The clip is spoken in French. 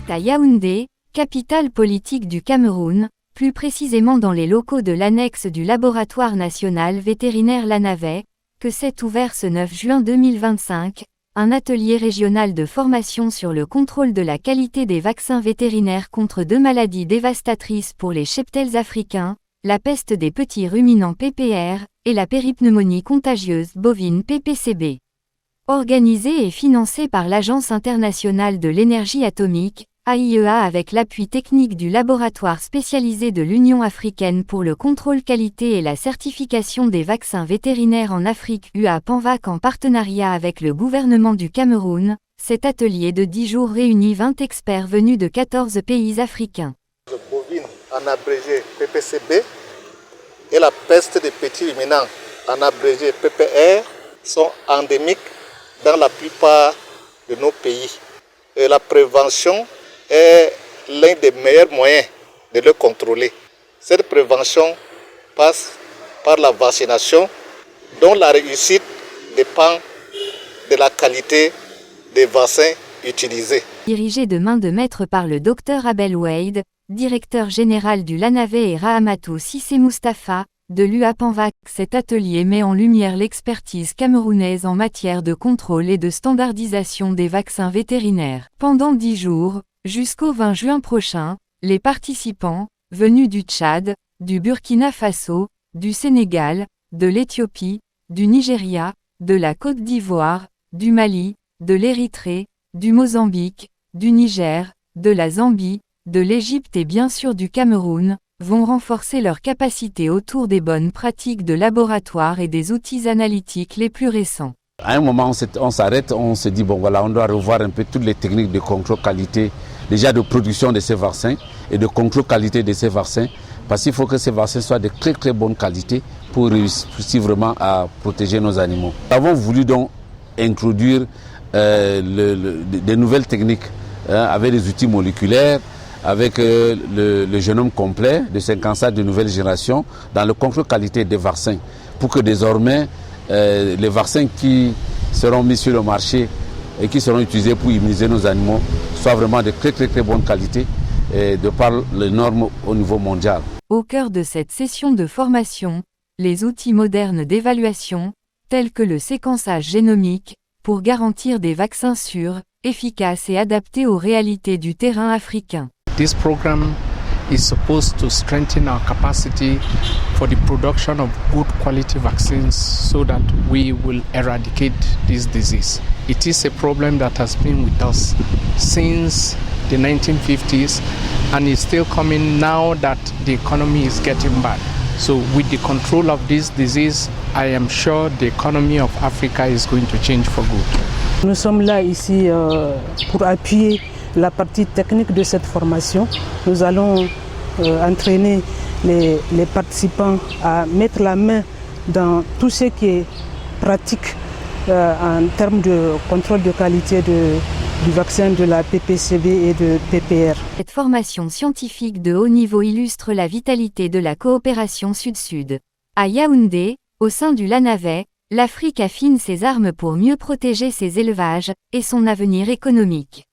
C'est à Yaoundé, capitale politique du Cameroun, plus précisément dans les locaux de l'annexe du laboratoire national vétérinaire Lanavet, que s'est ouvert ce 9 juin 2025, un atelier régional de formation sur le contrôle de la qualité des vaccins vétérinaires contre 2 maladies dévastatrices pour les cheptels africains, la peste des petits ruminants PPR, et la péripneumonie contagieuse bovine PPCB. Organisé et financé par l'Agence internationale de l'énergie atomique, AIEA avec l'appui technique du laboratoire spécialisé de l'Union africaine pour le contrôle qualité et la certification des vaccins vétérinaires en Afrique UA-PANVAC en partenariat avec le gouvernement du Cameroun, cet atelier de 10 jours réunit 20 experts venus de 14 pays africains. Le bovine en abrégé PPCB et la peste des petits ruminants en abrégé PPR sont endémiques dans la plupart de nos pays. Et la prévention est l'un des meilleurs moyens de le contrôler. Cette prévention passe par la vaccination, dont la réussite dépend de la qualité des vaccins utilisés. Dirigé de main de maître par le Dr Abel Wade, directeur général du Lanavet et Rahamatou Cissé Moustapha, de l'UA-PANVAC, cet atelier met en lumière l'expertise camerounaise en matière de contrôle et de standardisation des vaccins vétérinaires. Pendant 10 jours, jusqu'au 20 juin prochain, les participants, venus du Tchad, du Burkina Faso, du Sénégal, de l'Éthiopie, du Nigeria, de la Côte d'Ivoire, du Mali, de l'Érythrée, du Mozambique, du Niger, de la Zambie, de l'Égypte et bien sûr du Cameroun, vont renforcer leurs capacités autour des bonnes pratiques de laboratoire et des outils analytiques les plus récents. À un moment, on s'arrête, on se dit, bon voilà, on doit revoir un peu toutes les techniques de contrôle qualité, déjà de production de ces vaccins et de contrôle qualité de ces vaccins, parce qu'il faut que ces vaccins soient de très très bonne qualité pour réussir vraiment à protéger nos animaux. Nous avons voulu donc introduire des nouvelles techniques avec des outils moléculaires, avec le génome complet de séquençage de nouvelle génération dans le contrôle qualité des vaccins, pour que désormais les vaccins qui seront mis sur le marché et qui seront utilisés pour immuniser nos animaux soient vraiment de très très très bonne qualité et de par les normes au niveau mondial. Au cœur de cette session de formation, les outils modernes d'évaluation, tels que le séquençage génomique, pour garantir des vaccins sûrs, efficaces et adaptés aux réalités du terrain africain. This program is supposed to strengthen our capacity for the production of good quality vaccines so that we will eradicate this disease. It is a problem that has been with us since the 1950s and is still coming now that the economy is getting bad. So with the control of this disease, I am sure the economy of Africa is going to change for good. Nous sommes là ici pour appuyer la partie technique de cette formation. Nous allons entraîner les participants à mettre la main dans tout ce qui est pratique en termes de contrôle de qualité du vaccin de la PPCB et de PPR. Cette formation scientifique de haut niveau illustre la vitalité de la coopération Sud-Sud. À Yaoundé, au sein du Lanavet, l'Afrique affine ses armes pour mieux protéger ses élevages et son avenir économique.